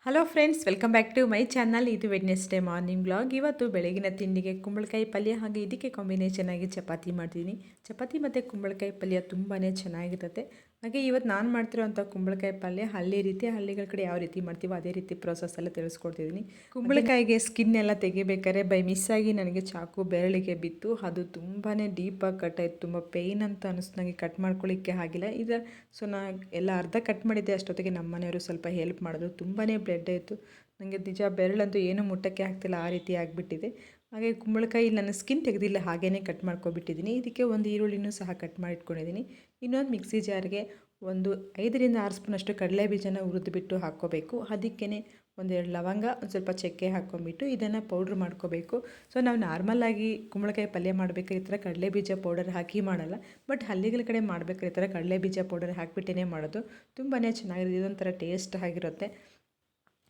Hello friends, welcome back to my channel. ಇದು Wednesday morning blog. ಇವತ್ತು ಬೆಳಗಿನ ತಿಂಡಿಗೆ ಕುಂಬಳಕಾಯಿ ಪಲ್ಯ, ಹಾಗೆ ಇದಕ್ಕೆ ಕಾಂಬಿನೇಷನ್ ಆಗಿ ಚಪಾತಿ ಮಾಡ್ತೀನಿ. ಚಪಾತಿ ಮತ್ತು ಕುಂಬಳಕಾಯಿ ಪಲ್ಯ ತುಂಬಾ ಚೆನ್ನಾಗಿರುತ್ತೆ. ಹಾಗೆ ಇವತ್ತು ನಾನು ಮಾಡ್ತಿರೋಂಥ ಕುಂಬಳಕಾಯಿ ಪಲ್ಯ ಹಳ್ಳಿಗಳ ಕಡೆ ಯಾವ ರೀತಿ ಮಾಡ್ತೀವೋ ಅದೇ ರೀತಿ ಪ್ರೋಸೆಸ್ ಎಲ್ಲ ತಿಳಿಸ್ಕೊಡ್ತಿದ್ದೀನಿ. ಕುಂಬಳಕಾಯಿಗೆ ಸ್ಕಿನ್ ಎಲ್ಲ ತೆಗಿಬೇಕಾದ್ರೆ ಬೈ ಮಿಸ್ಸಾಗಿ ನನಗೆ ಚಾಕು ಬೆರಳಿಗೆ ಬಿತ್ತು. ಅದು ತುಂಬಾ ಡೀಪಾಗಿ ಕಟ್ ಆಯಿತು. ತುಂಬ ಪೇಯ್ನ್ ಅಂತ ಅನಿಸ್ತು ನನಗೆ. ಕಟ್ ಮಾಡ್ಕೊಳ್ಳಿಕ್ಕೆ ಆಗಿಲ್ಲ. ಸೊ ನಾನು ಎಲ್ಲ ಅರ್ಧ ಕಟ್ ಮಾಡಿದ್ದೆ. ಅಷ್ಟೊತ್ತಿಗೆ ನಮ್ಮ ಮನೆಯವರು ಸ್ವಲ್ಪ ಹೆಲ್ಪ್ ಮಾಡಿದ್ರು. ತುಂಬಾ ಬ್ಲಡ್ ಆಯಿತು. ನನಗೆ ನಿಜ ಬೆರಳಂತೂ ಏನೂ ಮುಟ್ಟಕ್ಕೆ ಆಗ್ತಿಲ್ಲ, ಆ ರೀತಿ ಆಗಿಬಿಟ್ಟಿದೆ. ಹಾಗೆ ಕುಂಬಳಕಾಯಿ ನನ್ನ ಸ್ಕಿನ್ ತೆಗೆದಿಲ್ಲ, ಹಾಗೇ ಕಟ್ ಮಾಡ್ಕೊಬಿಟ್ಟಿದ್ದೀನಿ. ಇದಕ್ಕೆ ಒಂದು ಈರುಳ್ಳಿನೂ ಸಹ ಕಟ್ ಮಾಡಿ ಇಟ್ಕೊಂಡಿದ್ದೀನಿ. ಇನ್ನೊಂದು ಮಿಕ್ಸಿ ಜಾರ್ಗೆ ಒಂದು 5ರಿಂದ 6 ಸ್ಪೂನಷ್ಟು ಕಡಲೆ ಬೀಜನ ಹುರಿದ್ಬಿಟ್ಟು ಹಾಕ್ಕೋಬೇಕು. ಅದಕ್ಕೇ ಒಂದೆರಡು ಲವಂಗ, ಒಂದು ಸ್ವಲ್ಪ ಚಕ್ಕೆ ಹಾಕ್ಕೊಂಬಿಟ್ಟು ಇದನ್ನು ಪೌಡ್ರ್ ಮಾಡ್ಕೋಬೇಕು. ಸೊ ನಾವು ನಾರ್ಮಲಾಗಿ ಕುಂಬಳಕಾಯಿ ಪಲ್ಯ ಮಾಡಬೇಕಾದ್ರೆ ಈ ಥರ ಕಡಲೆ ಬೀಜ ಪೌಡರ್ ಹಾಕಿ ಮಾಡಲ್ಲ. ಬಟ್ ಹಳ್ಳಿಗಳ ಕಡೆ ಮಾಡಬೇಕಾದ್ರೆ ಈ ಥರ ಕಡಲೆ ಬೀಜ ಪೌಡರ್ ಹಾಕಿಬಿಟ್ಟೇ ಮಾಡೋದು. ತುಂಬಾ ಚೆನ್ನಾಗಿರುತ್ತೆ, ಇದೊಂಥರ ಟೇಸ್ಟ್ ಆಗಿರುತ್ತೆ.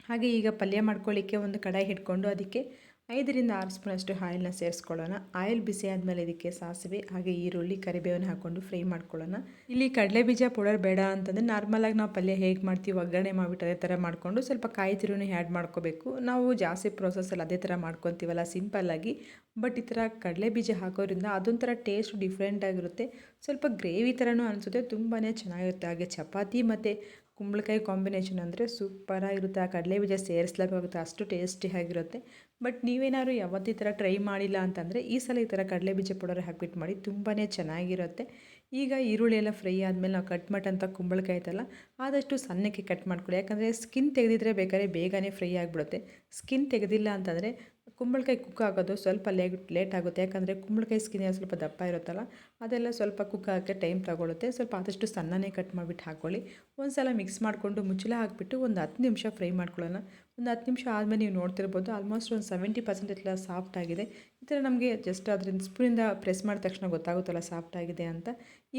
ಹಾಗೆ ಈಗ ಪಲ್ಯ ಮಾಡ್ಕೊಳ್ಳಿಕ್ಕೆ ಒಂದು ಕಡಾಯಿ ಇಟ್ಕೊಂಡು ಅದಕ್ಕೆ 5ರಿಂದ 6 ಸ್ಪೂನಷ್ಟು ಆಯಿಲ್ನ ಸೇರಿಸ್ಕೊಳ್ಳೋಣ. ಆಯಿಲ್ ಬಿಸಿ ಆದಮೇಲೆ ಇದಕ್ಕೆ ಸಾಸಿವೆ ಹಾಗೆ ಈರುಳ್ಳಿ ಕರಿಬೇವನ್ನು ಹಾಕ್ಕೊಂಡು ಫ್ರೈ ಮಾಡ್ಕೊಳ್ಳೋಣ. ಇಲ್ಲಿ ಕಡಲೆ ಬೀಜ ಪೌಡರ್ ಬೇಡ ಅಂತಂದರೆ ನಾರ್ಮಲಾಗಿ ನಾವು ಪಲ್ಯ ಹೇಗೆ ಮಾಡ್ತೀವಿ ಒಗ್ಗರಣೆ ಮಾಡಿಬಿಟ್ಟು ಅದೇ ಥರ ಮಾಡಿಕೊಂಡು ಸ್ವಲ್ಪ ಕಾಯಿ ತುರಿನೂ ಆ್ಯಡ್ ಮಾಡ್ಕೋಬೇಕು. ನಾವು ಜಾಸ್ತಿ ಪ್ರೋಸೆಸ್ಸಲ್ಲಿ ಅದೇ ಥರ ಮಾಡ್ಕೊತೀವಲ್ಲ ಸಿಂಪಲ್ಲಾಗಿ. ಬಟ್ ಈ ಥರ ಕಡಲೆ ಬೀಜ ಹಾಕೋದ್ರಿಂದ ಅದೊಂಥರ ಟೇಸ್ಟ್ ಡಿಫ್ರೆಂಟ್ ಆಗಿರುತ್ತೆ. ಸ್ವಲ್ಪ ಗ್ರೇವಿ ಥರನೂ ಅನಿಸುತ್ತೆ, ತುಂಬಾ ಚೆನ್ನಾಗಿರುತ್ತೆ. ಹಾಗೆ ಚಪಾತಿ ಮತ್ತು ಕುಂಬಳಕಾಯಿ ಕಾಂಬಿನೇಷನ್ ಅಂದರೆ ಸೂಪರಾಗಿರುತ್ತೆ. ಆ ಕಡಲೆ ಬೀಜ ಸೇರಿಸ್ಲೇಬೇಕಾಗುತ್ತೆ, ಅಷ್ಟು ಟೇಸ್ಟಿ ಆಗಿರುತ್ತೆ. ಬಟ್ ನೀವೇನಾದ್ರು ಯಾವತ್ತೂ ಈ ಥರ ಟ್ರೈ ಮಾಡಿಲ್ಲ ಅಂತಂದರೆ ಈ ಸಲ ಈ ಥರ ಕಡಲೆ ಬೀಜ ಪೌಡರ್ ಹಾಕ್ಬಿಟ್ಟು ಮಾಡಿ, ತುಂಬಾ ಚೆನ್ನಾಗಿರುತ್ತೆ. ಈಗ ಈರುಳ್ಳಿ ಎಲ್ಲ ಫ್ರೈ ಆದಮೇಲೆ ನಾವು ಕಟ್ ಮಾಡಿದಂಥ ಕುಂಬಳಕಾಯಿ ಐತಲ್ಲ ಆದಷ್ಟು ಸಣ್ಣಕ್ಕೆ ಕಟ್ ಮಾಡ್ಕೊಳ್ಳಿ. ಯಾಕಂದರೆ ಸ್ಕಿನ್ ತೆಗೆದಿದ್ರೆ ಬೇಕಾದ್ರೆ ಬೇಗನೆ ಫ್ರೈ ಆಗಿಬಿಡುತ್ತೆ. ಸ್ಕಿನ್ ತೆಗೆದಿಲ್ಲ ಅಂತಂದರೆ ಕುಂಬಳಕಾಯಿ ಕುಕ್ ಆಗೋದು ಸ್ವಲ್ಪ ಲೇಟ್ ಆಗುತ್ತೆ. ಯಾಕಂದರೆ ಕುಂಬಳಕಾಯಿ ಸ್ಕಿನ್ ಸ್ವಲ್ಪ ದಪ್ಪ ಇರುತ್ತಲ್ಲ, ಅದೆಲ್ಲ ಸ್ವಲ್ಪ ಕುಕ್ ಆಗೋಕ್ಕೆ ಟೈಮ್ ತಗೊಳುತ್ತೆ. ಸ್ವಲ್ಪ ಆದಷ್ಟು ಸಣ್ಣನೇ ಕಟ್ ಮಾಡಿಬಿಟ್ಟು ಹಾಕ್ಕೊಳ್ಳಿ. ಒಂದು ಸಲ ಮಿಕ್ಸ್ ಮಾಡಿಕೊಂಡು ಮುಚ್ಚಳ ಹಾಕಿಬಿಟ್ಟು ಒಂದು 10 ನಿಮಿಷ ಫ್ರೈ ಮಾಡ್ಕೊಳ್ಳೋಣ. ಒಂದು 10 ನಿಮಿಷ ಆದಮೇಲೆ ನೀವು ನೋಡ್ತಿರ್ಬೋದು ಆಲ್ಮೋಸ್ಟ್ ಒಂದು 70% ಎಲ್ಲ ಸಾಫ್ಟ್ ಆಗಿದೆ. ಈ ಥರ ನಮಗೆ ಜಸ್ಟ್ ಅದರಿಂದ ಸ್ಪೂನಿಂದ ಪ್ರೆಸ್ ಮಾಡಿದ ತಕ್ಷಣ ಗೊತ್ತಾಗುತ್ತಲ್ಲ ಸಾಫ್ಟ್ ಆಗಿದೆ ಅಂತ.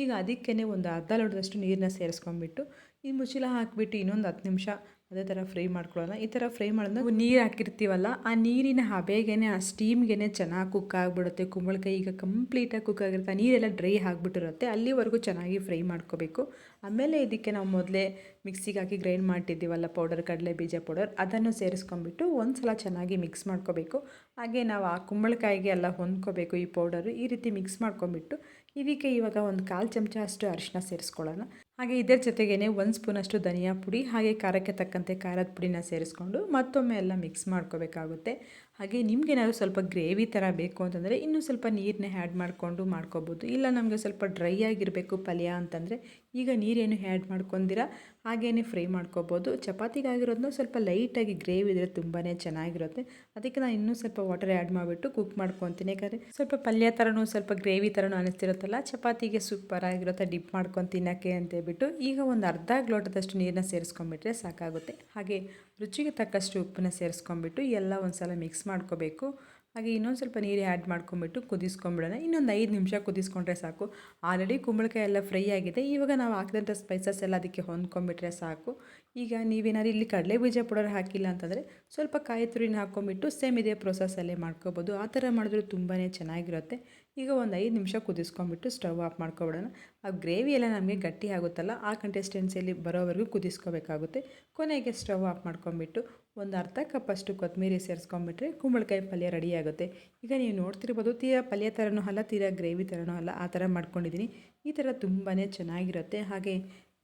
ಈಗ ಅದಕ್ಕೇ ಒಂದು ಅರ್ಧ ಲೋಟದಷ್ಟು ನೀರನ್ನ ಸೇರಿಸ್ಕೊಂಡ್ಬಿಟ್ಟು ಈ ಮುಚ್ಚಳ ಹಾಕಿಬಿಟ್ಟು ಇನ್ನೊಂದು 10 ನಿಮಿಷ ಅದೇ ಥರ ಫ್ರೈ ಮಾಡ್ಕೊಳ್ಳೋಣ. ಈ ಥರ ಫ್ರೈ ಮಾಡೋದು ನಾವು ನೀರು ಹಾಕಿರ್ತೀವಲ್ಲ, ಆ ನೀರಿನ ಹಬೆಗೇ ಆ ಸ್ಟೀಮ್ಗೆ ಚೆನ್ನಾಗಿ ಕುಕ್ ಆಗಿಬಿಡುತ್ತೆ. ಕುಂಬಳಕಾಯಿ ಈಗ ಕಂಪ್ಲೀಟಾಗಿ ಕುಕ್ ಆಗಿರುತ್ತೆ, ಆ ನೀರೆಲ್ಲ ಡ್ರೈ ಆಗಿಬಿಟ್ಟಿರುತ್ತೆ. ಅಲ್ಲಿವರೆಗೂ ಚೆನ್ನಾಗಿ ಫ್ರೈ ಮಾಡ್ಕೋಬೇಕು. ಆಮೇಲೆ ಇದಕ್ಕೆ ನಾವು ಮೊದಲೇ ಮಿಕ್ಸಿಗೆ ಹಾಕಿ ಗ್ರೈಂಡ್ ಮಾಡಿಟ್ಟಿದ್ದೀವಲ್ಲ ಪೌಡರ್, ಕಡಲೆ ಬೀಜ ಪೌಡರ್, ಅದನ್ನು ಸೇರಿಸ್ಕೊಂಡ್ಬಿಟ್ಟು ಒಂದು ಸಲ ಚೆನ್ನಾಗಿ ಮಿಕ್ಸ್ ಮಾಡ್ಕೋಬೇಕು. ಹಾಗೆ ನಾವು ಆ ಕುಂಬಳಕಾಯಿಗೆ ಎಲ್ಲ ಹೊಂದ್ಕೋಬೇಕು ಈ ಪೌಡರು. ಈ ರೀತಿ ಮಿಕ್ಸ್ ಮಾಡ್ಕೊಂಬಿಟ್ಟು ಇದಕ್ಕೆ ಇವಾಗ ಒಂದು 1/4 ಚಮಚ ಅಷ್ಟು ಅರಿಶಿನ ಸೇರಿಸ್ಕೊಳ್ಳೋಣ. ಹಾಗೆ ಇದರ ಜೊತೆಗೇ 1 ಸ್ಪೂನಷ್ಟು ಧನಿಯಾ ಪುಡಿ ಹಾಗೆ ಖಾರಕ್ಕೆ ತಕ್ಕಂತೆ ಖಾರದ ಪುಡಿನ ಸೇರಿಸ್ಕೊಂಡು ಮತ್ತೊಮ್ಮೆ ಎಲ್ಲ ಮಿಕ್ಸ್ ಮಾಡ್ಕೋಬೇಕಾಗುತ್ತೆ. ಹಾಗೆ ನಿಮಗೇನಾದ್ರು ಸ್ವಲ್ಪ ಗ್ರೇವಿ ಥರ ಬೇಕು ಅಂತಂದರೆ ಇನ್ನೂ ಸ್ವಲ್ಪ ನೀರನ್ನ ಆ್ಯಡ್ ಮಾಡಿಕೊಂಡು ಮಾಡ್ಕೋಬೋದು. ಇಲ್ಲ ನಮಗೆ ಸ್ವಲ್ಪ ಡ್ರೈ ಆಗಿರಬೇಕು ಪಲ್ಯ ಅಂತಂದರೆ ಈಗ ನೀರೇನು ಆ್ಯಡ್ ಮಾಡ್ಕೊಂಡಿರ ಹಾಗೇ ಫ್ರೈ ಮಾಡ್ಕೋಬೋದು. ಚಪಾತಿಗಾಗಿರೋದನ್ನ ಸ್ವಲ್ಪ ಲೈಟಾಗಿ ಗ್ರೇವಿ ಇದ್ದರೆ ತುಂಬಾ ಚೆನ್ನಾಗಿರುತ್ತೆ. ಅದಕ್ಕೆ ನಾನು ಇನ್ನೂ ಸ್ವಲ್ಪ ವಾಟರ್ ಆ್ಯಡ್ ಮಾಡಿಬಿಟ್ಟು ಕುಕ್ ಮಾಡ್ಕೊತೀನಿ. ಯಾಕಂದರೆ ಸ್ವಲ್ಪ ಪಲ್ಯ ಥರನೂ ಸ್ವಲ್ಪ ಗ್ರೇವಿ ಥರನೂ ಅನಿಸ್ತಿರುತ್ತಲ್ಲ, ಚಪಾತಿಗೆ ಸೂಪರಾಗಿರುತ್ತೆ ಡಿಪ್ ಮಾಡ್ಕೊಂಡು ತಿನ್ನೋಕ್ಕೆ ಅಂತೇಳ್ಬಿಟ್ಟು ಈಗ ಒಂದು ಅರ್ಧ ಲೋಟದಷ್ಟು ನೀರನ್ನ ಸೇರಿಸ್ಕೊಂಡ್ಬಿಟ್ರೆ ಸಾಕಾಗುತ್ತೆ. ಹಾಗೆ ರುಚಿಗೆ ತಕ್ಕಷ್ಟು ಉಪ್ಪನ್ನ ಸೇರಿಸ್ಕೊಂಡ್ಬಿಟ್ಟು ಎಲ್ಲ ಒಂದು ಸಲ ಮಿಕ್ಸ್ ಮಾಡ್ಕೋಬೇಕು. ಹಾಗೆ ಇನ್ನೊಂದು ಸ್ವಲ್ಪ ನೀರು ಆ್ಯಡ್ ಮಾಡ್ಕೊಂಬಿಟ್ಟು ಕುದಿಸ್ಕೊಂಬಿಡೋಣ. ಇನ್ನೊಂದು 5 ನಿಮಿಷ ಕುದಿಸ್ಕೊಂಡ್ರೆ ಸಾಕು. ಆಲ್ರೆಡಿ ಕುಂಬಳಕಾಯಿ ಎಲ್ಲ ಫ್ರೈ ಆಗಿದೆ. ಇವಾಗ ನಾವು ಹಾಕಿದಂಥ ಸ್ಪೈಸಸ್ ಎಲ್ಲ ಅದಕ್ಕೆ ಹೊಂದ್ಕೊಂಬಿಟ್ರೆ ಸಾಕು. ಈಗ ನೀವೇನಾದ್ರು ಇಲ್ಲಿ ಕಡಲೆ ಬೀಜ ಪೌಡರ್ ಹಾಕಿಲ್ಲ ಅಂತಂದರೆ ಸ್ವಲ್ಪ ಕಾಯಿ ತುರಿನ ಹಾಕ್ಕೊಂಬಿಟ್ಟು ಸೇಮ್ ಇದೇ ಪ್ರೊಸೆಸ್ಸಲ್ಲೇ ಮಾಡ್ಕೋಬೋದು. ಆ ಥರ ಮಾಡಿದ್ರೂ ತುಂಬಾ ಚೆನ್ನಾಗಿರುತ್ತೆ. ಈಗ ಒಂದು 5 ನಿಮಿಷ ಕುದಿಸ್ಕೊಂಬಿಟ್ಟು ಸ್ಟವ್ ಆಫ್ ಮಾಡ್ಕೊಬಿಡೋಣ. ಆ ಗ್ರೇವಿ ಎಲ್ಲ ನಮಗೆ ಗಟ್ಟಿ ಆಗುತ್ತಲ್ಲ, ಆ ಕನ್ಸಿಸ್ಟೆನ್ಸಿಯಲ್ಲಿ ಬರೋವರೆಗೂ ಕುದಿಸ್ಕೋಬೇಕಾಗುತ್ತೆ. ಕೊನೆಗೆ ಸ್ಟವ್ ಆಫ್ ಮಾಡ್ಕೊಂಬಿಟ್ಟು ಒಂದು ಅರ್ಧ ಕಪ್ಪಷ್ಟು ಕೊತ್ತಂಬರಿ ಸೇರಿಸ್ಕೊಂಬಿಟ್ರೆ ಕುಂಬಳಕಾಯಿ ಪಲ್ಯ ರೆಡಿ ಆಗುತ್ತೆ. ಈಗ ನೀವು ನೋಡ್ತಿರ್ಬೋದು ತೀರಾ ಪಲ್ಯ ಥರನೂ ಅಲ್ಲ, ತೀರಾ ಗ್ರೇವಿ ಥರನೂ ಅಲ್ಲ, ಆ ಥರ ಮಾಡ್ಕೊಂಡಿದ್ದೀನಿ. ಈ ಥರ ತುಂಬಾ ಚೆನ್ನಾಗಿರುತ್ತೆ. ಹಾಗೆ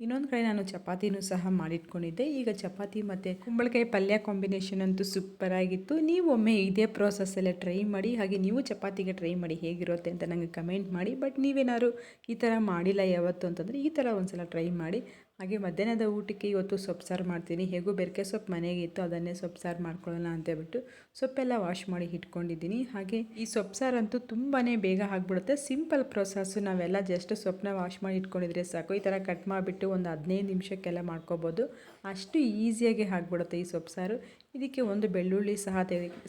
ಇನ್ನೊಂದು ಕಡೆ ನಾನು ಚಪಾತಿನೂ ಸಹ ಮಾಡಿಟ್ಕೊಂಡಿದ್ದೆ. ಈಗ ಚಪಾತಿ ಮತ್ತು ಕುಂಬಳಕಾಯಿ ಪಲ್ಯ ಕಾಂಬಿನೇಷನ್ ಅಂತೂ ಸೂಪರಾಗಿತ್ತು. ನೀವು ಒಮ್ಮೆ ಇದೇ ಪ್ರೋಸೆಸ್ಸಲ್ಲೇ ಟ್ರೈ ಮಾಡಿ. ಹಾಗೆ ನೀವು ಚಪಾತಿಗೆ ಟ್ರೈ ಮಾಡಿ ಹೇಗಿರುತ್ತೆ ಅಂತ ನನಗೆ ಕಮೆಂಟ್ ಮಾಡಿ. ಬಟ್ ನೀವೇನಾದ್ರು ಈ ಥರ ಮಾಡಿಲ್ಲ ಯಾವತ್ತು ಅಂತಂದರೆ ಈ ಥರ ಒಂದು ಸಲ ಟ್ರೈ ಮಾಡಿ. ಹಾಗೆ ಮಧ್ಯಾಹ್ನದ ಊಟಕ್ಕೆ ಇವತ್ತು ಸೊಪ್ಪು ಸಾರು ಮಾಡ್ತೀನಿ. ಹೇಗೂ ಬೆರಕೆ ಸೊಪ್ಪು ಮನೆಗೆ ಇತ್ತು, ಅದನ್ನೇ ಸೊಪ್ಪು ಸಾರು ಮಾಡ್ಕೊಳ್ಳೋಣ ಅಂತೇಳ್ಬಿಟ್ಟು ಸೊಪ್ಪೆಲ್ಲ ವಾಶ್ ಮಾಡಿ ಇಟ್ಕೊಂಡಿದ್ದೀನಿ. ಹಾಗೆ ಈ ಸೊಪ್ಪು ಸಾರಂತೂ ತುಂಬಾ ಬೇಗ ಆಗಿಬಿಡುತ್ತೆ. Simple process. ನಾವೆಲ್ಲ ಜಸ್ಟ್ ಸೊಪ್ಪನ್ನ ವಾಶ್ ಮಾಡಿ ಇಟ್ಕೊಂಡಿದ್ರೆ ಸಾಕು. ಈ ಥರ ಕಟ್ ಮಾಡಿಬಿಟ್ಟು ಒಂದು 15 ನಿಮಿಷಕ್ಕೆಲ್ಲ ಮಾಡ್ಕೋಬೋದು. ಅಷ್ಟು ಈಸಿಯಾಗಿ ಆಗಿಬಿಡುತ್ತೆ ಈ ಸೊಪ್ಪು ಸಾರು. ಇದಕ್ಕೆ ಒಂದು ಬೆಳ್ಳುಳ್ಳಿ ಸಹ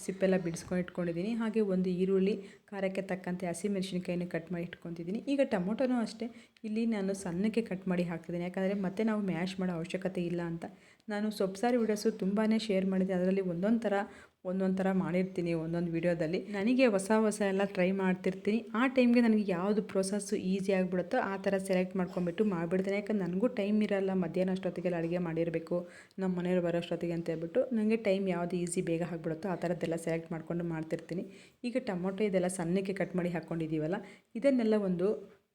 ಸಿಪ್ಪೆಲ್ಲ ಬಿಡಿಸ್ಕೊಂಡು ಇಟ್ಕೊಂಡಿದ್ದೀನಿ. ಹಾಗೆ ಒಂದು ಈರುಳ್ಳಿ, ಖಾರಕ್ಕೆ ತಕ್ಕಂತೆ ಹಸಿಮೆಣಸಿನ್ಕಾಯಿನ ಕಟ್ ಮಾಡಿ ಇಟ್ಕೊತಿದ್ದೀನಿ. ಈಗ ಟೊಮೊಟೊನೂ ಅಷ್ಟೇ ಇಲ್ಲಿ ನಾನು ಸಣ್ಣಕ್ಕೆ ಕಟ್ ಮಾಡಿ ಹಾಕ್ತಿದ್ದೀನಿ. ಯಾಕಂದರೆ ಮತ್ತೆ ನಾವು ಮ್ಯಾಶ್ ಮಾಡೋ ಅವಶ್ಯಕತೆ ಇಲ್ಲ ಅಂತ. ನಾನು ಸೊಪ್ಪು ಸಾರು ವಿಡಿಯೋಸು ತುಂಬಾ ಶೇರ್ ಮಾಡಿದ್ದೆ. ಅದರಲ್ಲಿ ಒಂದೊಂದು ಥರ ಒಂದೊಂದು ಥರ ಮಾಡಿರ್ತೀನಿ ಒಂದೊಂದು ವೀಡಿಯೋದಲ್ಲಿ. ನನಗೆ ಹೊಸ ಹೊಸ ಎಲ್ಲ ಟ್ರೈ ಮಾಡ್ತಿರ್ತೀನಿ. ಆ ಟೈಮ್ಗೆ ನನಗೆ ಯಾವುದು ಪ್ರೋಸೆಸ್ಸು ಈಸಿ ಆಗಿಬಿಡುತ್ತೋ ಆ ಥರ ಸೆಲೆಕ್ಟ್ ಮಾಡ್ಕೊಂಬಿಟ್ಟು ಮಾಡಿಬಿಡ್ತೀನಿ. ಯಾಕಂದ್ರೆ ನನಗೂ ಟೈಮ್ ಇರೋಲ್ಲ, ಮಧ್ಯಾಹ್ನ ಅಷ್ಟೊತ್ತಿಗೆಲ್ಲ ಅಡುಗೆ ಮಾಡಿರಬೇಕು ನಮ್ಮ ಮನೆಯವ್ರು ಬರೋ ಅಷ್ಟೊತ್ತಿಗೆ ಅಂತ ಹೇಳ್ಬಿಟ್ಟು ನನಗೆ ಟೈಮ್ ಯಾವುದು ಈಸಿ ಬೇಗ ಆಗಿಬಿಡುತ್ತೋ ಆ ಥರದ್ದೆಲ್ಲ ಸೆಲೆಕ್ಟ್ ಮಾಡ್ಕೊಂಡು ಮಾಡ್ತಿರ್ತೀನಿ. ಈಗ ಟೊಮೊಟೊ ಇದೆಲ್ಲ ಸಣ್ಣಕ್ಕೆ ಕಟ್ ಮಾಡಿ ಹಾಕ್ಕೊಂಡಿದ್ದೀವಲ್ಲ, ಇದನ್ನೆಲ್ಲ ಒಂದು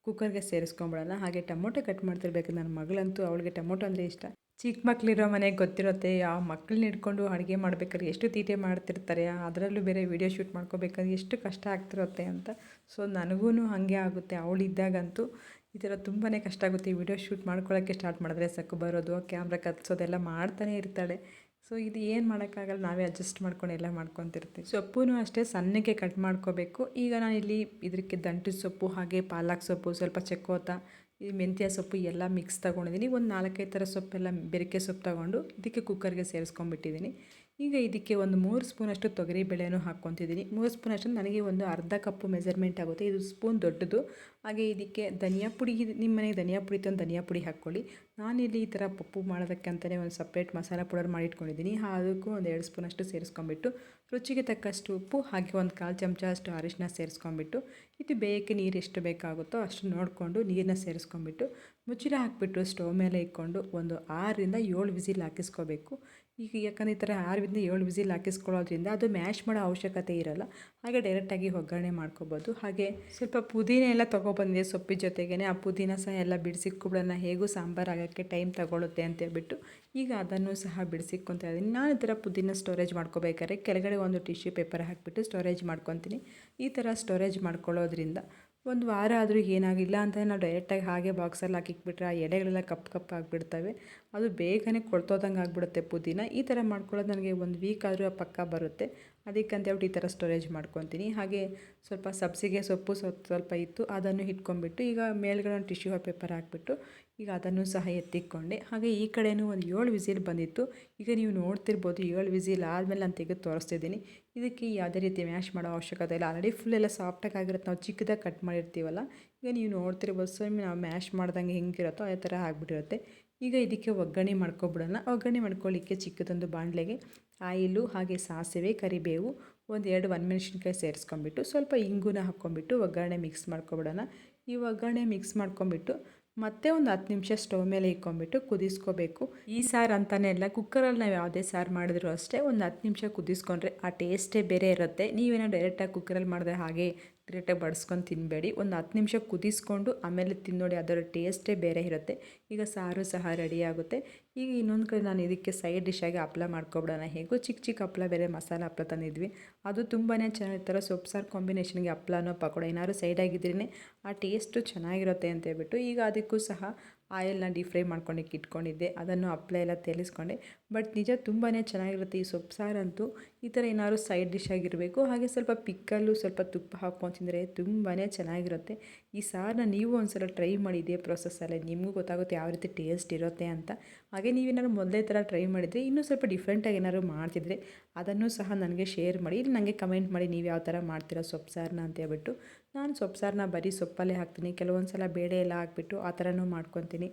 ಕುಕ್ಕರ್ಗೆ ಸೇರಿಸ್ಕೊಂಬಿಡೋಣ. ಹಾಗೆ ಟೊಮೊಟೊ ಕಟ್ ಮಾಡ್ತಿರ್ಬೇಕು. ನನ್ನ ಮಗಳಂತೂ ಅವಳಿಗೆ ಟೊಮೊಟೊ ಅಂದರೆ ಇಷ್ಟ. ಚಿಕ್ಕ ಮಕ್ಕಳಿರೋ ಮನೆಗೆ ಗೊತ್ತಿರುತ್ತೆ, ಆ ಮಕ್ಕಳನ್ನ ಹಿಡ್ಕೊಂಡು ಅಡುಗೆ ಮಾಡ್ಬೇಕಾದ್ರೆ ಎಷ್ಟು ತೀಟೆ ಮಾಡ್ತಿರ್ತಾರೆ. ಅದರಲ್ಲೂ ಬೇರೆ ವೀಡಿಯೋ ಶೂಟ್ ಮಾಡ್ಕೋಬೇಕಾದ್ರೆ ಎಷ್ಟು ಕಷ್ಟ ಆಗ್ತಿರುತ್ತೆ ಅಂತ. ಸೊ ನನಗೂ ಹಾಗೆ ಆಗುತ್ತೆ. ಅವಳಿದ್ದಾಗಂತೂ ಈ ಥರ ತುಂಬಾ ಕಷ್ಟ ಆಗುತ್ತೆ. ವೀಡಿಯೋ ಶೂಟ್ ಮಾಡ್ಕೊಳ್ಳೋಕ್ಕೆ ಸ್ಟಾರ್ಟ್ ಮಾಡಿದ್ರೆ ಸಾಕು ಬರೋದು, ಕ್ಯಾಮ್ರಾ ಕತ್ಸೋದೆಲ್ಲ ಮಾಡ್ತಾನೆ ಇರ್ತಾಳೆ. ಸೊ ಇದು ಏನು ಮಾಡೋಕ್ಕಾಗಲ್ಲ, ನಾವೇ ಅಡ್ಜಸ್ಟ್ ಮಾಡ್ಕೊಂಡು ಎಲ್ಲ ಮಾಡ್ಕೊತಿರ್ತೀವಿ. ಸೊಪ್ಪು ಅಷ್ಟೇ ಸಣ್ಣಗೆ ಕಟ್ ಮಾಡ್ಕೋಬೇಕು. ಈಗ ನಾನಿಲ್ಲಿ ಇದಕ್ಕೆ ದಂಟು ಸೊಪ್ಪು, ಹಾಗೆ ಪಾಲಕ್ ಸೊಪ್ಪು, ಸ್ವಲ್ಪ ಚಕ್ಕೋತ, ಈ ಮೆಂತ್ಯ ಸೊಪ್ಪು ಎಲ್ಲ ಮಿಕ್ಸ್ ತೊಗೊಂಡಿದ್ದೀನಿ. ಒಂದು 4-5 ಥರ ಸೊಪ್ಪೆಲ್ಲ ಬೆರಕೆ ಸೊಪ್ಪು ತೊಗೊಂಡು ಇದಕ್ಕೆ ಕುಕ್ಕರ್ಗೆ ಸೇರಿಸ್ಕೊಂಡ್ಬಿಟ್ಟಿದ್ದೀನಿ. ಈಗ ಇದಕ್ಕೆ ಒಂದು 3 ಸ್ಪೂನಷ್ಟು ತೊಗರಿಬೇಳೆನೂ ಹಾಕ್ಕೊತಿದ್ದೀನಿ. 3 ಸ್ಪೂನಷ್ಟು ನನಗೆ ಒಂದು ಅರ್ಧ ಕಪ್ಪು ಮೆಜರ್ಮೆಂಟ್ ಆಗುತ್ತೆ. ಇದು ಸ್ಪೂನ್ ದೊಡ್ಡದು. ಹಾಗೆ ಇದಕ್ಕೆ ಧನಿಯಾ ಪುಡಿ, ನಿಮ್ಮ ಮನೆಗೆ ಧನಿಯಾ ಪುಡಿ ತಂದು ಧನಿಯಾ ಪುಡಿ ಹಾಕ್ಕೊಳ್ಳಿ. ನಾನಿಲ್ಲಿ ಈ ಥರ ಪಪ್ಪು ಮಾಡೋದಕ್ಕೆ ಅಂತಲೇ ಒಂದು ಸಪ್ರೇಟ್ ಮಸಾಲ ಪೌಡರ್ ಮಾಡಿಟ್ಕೊಂಡಿದ್ದೀನಿ. ಅದಕ್ಕೂ ಒಂದು 2 ಸ್ಪೂನಷ್ಟು ಸೇರಿಸ್ಕೊಂಬಿಟ್ಟು, ರುಚಿಗೆ ತಕ್ಕಷ್ಟು ಉಪ್ಪು, ಹಾಗೆ ಒಂದು 1/4 ಚಮಚ ಅಷ್ಟು ಅರಿಶಿನ ಸೇರಿಸ್ಕೊಂಬಿಟ್ಟು, ಇದು ಬೇಯಕ್ಕೆ ನೀರು ಎಷ್ಟು ಬೇಕಾಗುತ್ತೋ ಅಷ್ಟು ನೋಡಿಕೊಂಡು ನೀರನ್ನ ಸೇರಿಸ್ಕೊಂಬಿಟ್ಟು ಮುಚ್ಚಳ ಹಾಕಿಬಿಟ್ಟು ಸ್ಟವ್ ಮೇಲೆ ಇಟ್ಕೊಂಡು ಒಂದು 6ರಿಂದ 7 ವಿಸಿಲ್ ಹಾಕಿಸ್ಕೋಬೇಕು. ಈಗ ಯಾಕಂದರೆ ಈ ಥರ 6ರಿಂದ 7 ವಿಸಿಲ್ ಹಾಕಿಸ್ಕೊಳ್ಳೋದ್ರಿಂದ ಅದು ಮ್ಯಾಶ್ ಮಾಡೋ ಅವಶ್ಯಕತೆ ಇರೋಲ್ಲ. ಹಾಗೆ ಡೈರೆಕ್ಟಾಗಿ ಒಗ್ಗರಣೆ ಮಾಡ್ಕೋಬೋದು. ಹಾಗೆ ಸ್ವಲ್ಪ ಪುದೀನ ಎಲ್ಲ ತೊಗೊಬಂದಿದೆ ಸೊಪ್ಪಿನ ಜೊತೆಗೇ. ಆ ಪುದೀನ ಸಹ ಎಲ್ಲ ಬಿಡಿಸಿಕ್ಕೊಬಿಡೋಣ, ಹೇಗೂ ಸಾಂಬಾರು ಆಗೋಕ್ಕೆ ಟೈಮ್ ತಗೊಳುತ್ತೆ ಅಂತೇಳ್ಬಿಟ್ಟು ಈಗ ಅದನ್ನು ಸಹ ಬಿಡಿಸಿಕ್ಕೊತಾ ಇದ್ದೀನಿ. ನಾನು ಈ ಥರ ಪುದೀನ ಸ್ಟೋರೇಜ್ ಮಾಡ್ಕೋಬೇಕಾದ್ರೆ ಕೆಳಗಡೆ ಒಂದು ಟಿಶ್ಯೂ ಪೇಪರ್ ಹಾಕಿಬಿಟ್ಟು ಸ್ಟೋರೇಜ್ ಮಾಡ್ಕೊತೀನಿ. ಈ ಥರ ಸ್ಟೋರೇಜ್ ಮಾಡ್ಕೊಳ್ಳೋದ್ರಿಂದ ಒಂದು ವಾರ ಆದರೂ ಏನಾಗಿಲ್ಲ ಅಂತ ನಾವು ಡೈರೆಕ್ಟಾಗಿ ಹಾಗೆ ಬಾಕ್ಸಲ್ಲಿ ಹಾಕಿಕ್ಬಿಟ್ರೆ ಆ ಎಲೆಗಳೆಲ್ಲ ಕಪ್ಪು ಆಗಿಬಿಡ್ತವೆ. ಅದು ಬೇಗನೆ ಕೊಳ್ತೋದಂಗೆ ಆಗಿಬಿಡುತ್ತೆ ಪುದೀನ. ಈ ಥರ ಮಾಡ್ಕೊಳ್ಳೋದು ನನಗೆ ಒಂದು ವೀಕ್ ಆದರೂ ಪಕ್ಕ ಬರುತ್ತೆ. ಅದಕ್ಕಂತೇಳ್ಬಿಟ್ಟು ಈ ಥರ ಸ್ಟೋರೇಜ್ ಮಾಡ್ಕೊತೀನಿ. ಹಾಗೆ ಸ್ವಲ್ಪ ಸಬ್ಸಿಗೆ ಸೊಪ್ಪು ಸ್ವಲ್ಪ ಇತ್ತು, ಅದನ್ನು ಇಟ್ಕೊಂಡ್ಬಿಟ್ಟು ಈಗ ಮೇಲ್ಗಡೆ ಒಂದು ಟಿಶ್ಯೂ ಪೇಪರ್ ಹಾಕಿಬಿಟ್ಟು ಈಗ ಅದನ್ನು ಸಹ ಎತ್ತಿಕ್ಕೊಂಡೆ. ಹಾಗೆ ಈ ಕಡೆಯೂ ಒಂದು 7 ವಿಸಿಲ್ ಬಂದಿತ್ತು. ಈಗ ನೀವು ನೋಡ್ತಿರ್ಬೋದು 7 ವಿಸಿಲ್ ಆದಮೇಲೆ ನಾನು ತೆಗೆದು ತೋರಿಸ್ತಿದ್ದೀನಿ. ಇದಕ್ಕೆ ಯಾವುದೇ ರೀತಿ ಮ್ಯಾಶ್ ಮಾಡೋ ಅವಶ್ಯಕತೆ ಇಲ್ಲ. ಆಲ್ರೆಡಿ ಫುಲ್ ಎಲ್ಲ ಸಾಫ್ಟಾಗಿ ಆಗಿರುತ್ತೆ, ನಾವು ಚಿಕ್ಕದಾಗಿ ಕಟ್ ಮಾಡಿರ್ತೀವಲ್ಲ. ಈಗ ನೀವು ನೋಡ್ತಿರ್ಬೋದು ಸೇಮ್ ನಾವು ಮ್ಯಾಶ್ ಮಾಡ್ದಂಗೆ ಹೆಂಗಿರುತ್ತೋ ಅದೇ ಥರ ಆಗಿಬಿಟ್ಟಿರುತ್ತೆ. ಈಗ ಇದಕ್ಕೆ ಒಗ್ಗರಣೆ ಮಾಡ್ಕೊಬಿಡೋಣ. ಒಗ್ಗರಣೆ ಮಾಡ್ಕೊಳ್ಳಿಕ್ಕೆ ಚಿಕ್ಕದೊಂದು ಬಾಣಲೆಗೆ ಆಯಿಲು, ಹಾಗೆ ಸಾಸಿವೆ, ಕರಿಬೇವು, ಒಂದು 2 ಒಣಮೆಣಸಿನ್ಕಾಯಿ ಸೇರಿಸ್ಕೊಂಬಿಟ್ಟು ಸ್ವಲ್ಪ ಇಂಗುನ ಹಾಕ್ಕೊಂಬಿಟ್ಟು ಒಗ್ಗರಣೆ ಮಿಕ್ಸ್ ಮಾಡ್ಕೊಬಿಡೋಣ. ಈ ಒಗ್ಗರಣೆ ಮಿಕ್ಸ್ ಮಾಡ್ಕೊಂಬಿಟ್ಟು ಮತ್ತೆ ಒಂದು 10 ನಿಮಿಷ ಸ್ಟವ್ ಮೇಲೆ ಇಕ್ಕೊಂಬಿಟ್ಟು ಕುದಿಸ್ಕೋಬೇಕು. ಈ ಸಾರು ಅಂತಲೇ ಇಲ್ಲ, ಕುಕ್ಕರಲ್ಲಿ ನಾವು ಯಾವುದೇ ಸಾರು ಮಾಡಿದ್ರು ಅಷ್ಟೇ ಒಂದು 10 ನಿಮಿಷ ಕುದಿಸ್ಕೊಂಡ್ರೆ ಆ ಟೇಸ್ಟೇ ಬೇರೆ ಇರುತ್ತೆ. ನೀವೇನೋ ಡೈರೆಕ್ಟಾಗಿ ಕುಕ್ಕರಲ್ಲಿ ಮಾಡಿದ್ರೆ ಹಾಗೆ ಡೈರೆಕ್ಟಾಗಿ ಬಡಿಸ್ಕೊಂಡು ತಿನ್ನಬೇಡಿ. ಒಂದು 10 ನಿಮಿಷ ಕುದಿಸ್ಕೊಂಡು ಆಮೇಲೆ ತಿನ್ನೋಡಿ, ಅದರ ಟೇಸ್ಟೇ ಬೇರೆ ಇರುತ್ತೆ. ಈಗ ಸಾರು ಸಹ ರೆಡಿ ಆಗುತ್ತೆ. ಈಗ ಇನ್ನೊಂದು ಕಡೆ ನಾನು ಇದಕ್ಕೆ ಸೈಡ್ ಡಿಶ್ಶಾಗಿ ಹಪ್ಪಳ ಮಾಡ್ಕೊಬಿಡೋಣ. ಹೇಗೋ ಚಿಕ್ಕ ಹಪ್ಪಳ, ಬೇರೆ ಮಸಾಲೆ ಹಪ್ಪಳ ತಂದಿದ್ವಿ, ಅದು ತುಂಬಾ ಚೆನ್ನಾಗಿರ್ತಾರೆ. ಸೊಪ್ಪು ಸಾರು ಕಾಂಬಿನೇಷನ್ಗೆ ಹಪ್ಪಳನೋ ಪಕೋಡ ಏನಾದ್ರು ಸೈಡಾಗಿದ್ರೇ ಆ ಟೇಸ್ಟು ಚೆನ್ನಾಗಿರುತ್ತೆ ಅಂತೇಳ್ಬಿಟ್ಟು ಈಗ ಅದಕ್ಕೂ ಸಹ ಆಯಿಲ್ನ ಡೀಪ್ ಫ್ರೈ ಮಾಡ್ಕೊಂಡಿಕ್ಕೆ ಇಟ್ಕೊಂಡಿದ್ದೆ. ಅದನ್ನು ಹಪ್ಪಳ ಎಲ್ಲ ತೇಲಿಸ್ಕೊಂಡೆ. ಬಟ್ ನಿಜ ತುಂಬಾ ಚೆನ್ನಾಗಿರುತ್ತೆ ಈ ಸೊಪ್ಪು ಸಾರಂತೂ. ಈ ಥರ ಏನಾದ್ರು ಸೈಡ್ ಡಿಶ್ ಆಗಿರಬೇಕು. ಹಾಗೆ ಸ್ವಲ್ಪ ಪಿಕ್ಕಲ್ಲು, ಸ್ವಲ್ಪ ತುಪ್ಪ ಹಾಕ್ಕೊಂಡು ತಿಂದರೆ ತುಂಬಾ ಚೆನ್ನಾಗಿರುತ್ತೆ. ಈ ಸಾರನ್ನ ನೀವು ಒಂದ್ಸಲ ಟ್ರೈ ಮಾಡಿ ಇದೇ ಪ್ರೊಸೆಸ್ಸಲ್ಲೇ, ನಿಮಗೂ ಗೊತ್ತಾಗುತ್ತೆ ಯಾವ ರೀತಿ ಟೇಸ್ಟ್ ಇರುತ್ತೆ ಅಂತ. ಹಾಗೆ ನೀವೇನಾದ್ರು ಮೊದಲೇ ಥರ ಟ್ರೈ ಮಾಡಿದರೆ ಇನ್ನೂ ಸ್ವಲ್ಪ ಡಿಫ್ರೆಂಟಾಗಿ ಏನಾದ್ರು ಮಾಡ್ತಿದ್ರೆ ಅದನ್ನು ಸಹ ನನಗೆ ಶೇರ್ ಮಾಡಿ, ಇಲ್ಲಿ ನನಗೆ ಕಮೆಂಟ್ ಮಾಡಿ ನೀವು ಯಾವ ಥರ ಮಾಡ್ತೀರಾ ಸೊಪ್ಪು ಸಾರನ್ನ ಅಂತ ಹೇಳ್ಬಿಟ್ಟು. ನಾನು ಸೊಪ್ಪು ಸಾರನ್ನ ಬರೀ ಸೊಪ್ಪಲ್ಲೇ ಹಾಕ್ತೀನಿ, ಕೆಲವೊಂದು ಸಲ ಬೇಳೆ ಎಲ್ಲ ಹಾಕ್ಬಿಟ್ಟು ಆ ಥರನೂ ಮಾಡ್ಕೊತೀನಿ.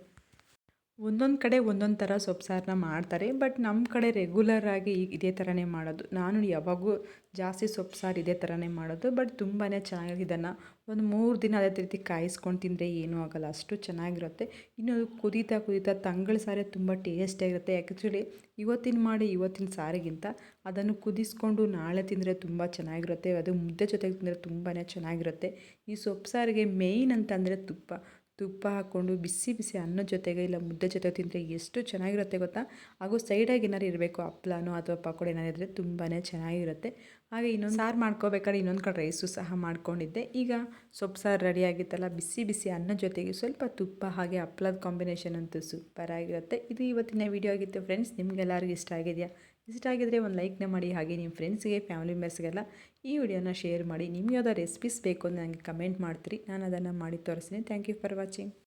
ಒಂದೊಂದು ಕಡೆ ಒಂದೊಂದು ಥರ ಸೊಪ್ಪು ಸಾರನ್ನ ಮಾಡ್ತಾರೆ. ಬಟ್ ನಮ್ಮ ಕಡೆ ರೆಗ್ಯುಲರಾಗಿ ಇದೇ ಥರನೇ ಮಾಡೋದು. ನಾನು ಯಾವಾಗೂ ಜಾಸ್ತಿ ಸೊಪ್ಪು ಸಾರು ಇದೇ ಥರನೇ ಮಾಡೋದು. ಬಟ್ ತುಂಬಾ ಚೆನ್ನಾಗಿ ಇದನ್ನು ಒಂದು 3 ದಿನ ಅದೇ ರೀತಿ ಕಾಯಿಸ್ಕೊಂಡು ತಿಂದರೆ ಏನೂ ಆಗೋಲ್ಲ, ಅಷ್ಟು ಚೆನ್ನಾಗಿರುತ್ತೆ. ಇನ್ನು ಕುದೀತಾ ತಂಗಳು ಸಾರೇ ತುಂಬ ಟೇಸ್ಟಿಯಾಗಿರುತ್ತೆ. ಆ್ಯಕ್ಚುಲಿ ಇವತ್ತಿನ ಸಾರಿಗಿಂತ ಅದನ್ನು ಕುದಿಸ್ಕೊಂಡು ನಾಳೆ ತಿಂದರೆ ತುಂಬ ಚೆನ್ನಾಗಿರುತ್ತೆ. ಅದು ಮುದ್ದೆ ಜೊತೆಗೆ ತಿಂದರೆ ತುಂಬಾ ಚೆನ್ನಾಗಿರುತ್ತೆ. ಈ ಸೊಪ್ಪು ಸಾರಿಗೆ ಮೇಯ್ನ್ ಅಂತಂದರೆ ತುಪ್ಪ ಹಾಕ್ಕೊಂಡು ಬಿಸಿ ಅನ್ನದ ಜೊತೆಗೆ ಇಲ್ಲ ಮುದ್ದೆ ಜೊತೆ ತಿಂದರೆ ಎಷ್ಟು ಚೆನ್ನಾಗಿರುತ್ತೆ ಗೊತ್ತಾ. ಹಾಗೂ ಸೈಡಾಗಿ ಏನಾದ್ರು ಇರಬೇಕು, ಹಪ್ಳನೋ ಅಥವಾ ಪಕೋಡ ಏನಾದ್ರು ಇದ್ದರೆ ತುಂಬಾ ಚೆನ್ನಾಗಿರುತ್ತೆ. ಹಾಗೆ ಇನ್ನೊಂದು ಸಾರು ಮಾಡ್ಕೋಬೇಕಾದ್ರೆ ಇನ್ನೊಂದು ಕಡೆ ರೈಸು ಸಹ ಮಾಡ್ಕೊಂಡಿದ್ದೆ. ಈಗ ಸೊಪ್ಪು ಸಾರು ರೆಡಿ ಆಗಿತ್ತಲ್ಲ, ಬಿಸಿ ಅನ್ನದ ಜೊತೆಗೆ ಸ್ವಲ್ಪ ತುಪ್ಪ ಹಾಗೆ ಹಪ್ಳದ ಕಾಂಬಿನೇಷನ್ ಅಂತೂ ಸೂಪರಾಗಿರುತ್ತೆ. ಇದು ಇವತ್ತಿನ ವಿಡಿಯೋ ಆಗಿತ್ತು ಫ್ರೆಂಡ್ಸ್. ನಿಮಗೆಲ್ಲರಿಗೂ ಇಷ್ಟ ಆಗಿದೆಯಾ? ಇಷ್ಟ ಆಗಿದ್ದರೆ ಒಂದು ಲೈಕ್ನ ಮಾಡಿ. ಹಾಗೆ ನಿಮ್ಮ ಫ್ರೆಂಡ್ಸ್ಗೆ, ಫ್ಯಾಮಿಲಿ ಮೆಂಬರ್ಸ್ಗೆಲ್ಲ ಈ ವಿಡಿಯೋನ ಶೇರ್ ಮಾಡಿ. ನಿಮ್ಗೆ ಯಾವುದೋ ರೆಸಿಪೀಸ್ ಬೇಕು ಅಂದರೆ ನನಗೆ ಕಮೆಂಟ್ ಮಾಡ್ತೀರಿ, ನಾನು ಅದನ್ನು ಮಾಡಿ ತೋರಿಸ್ತೀನಿ. Thank you for watching.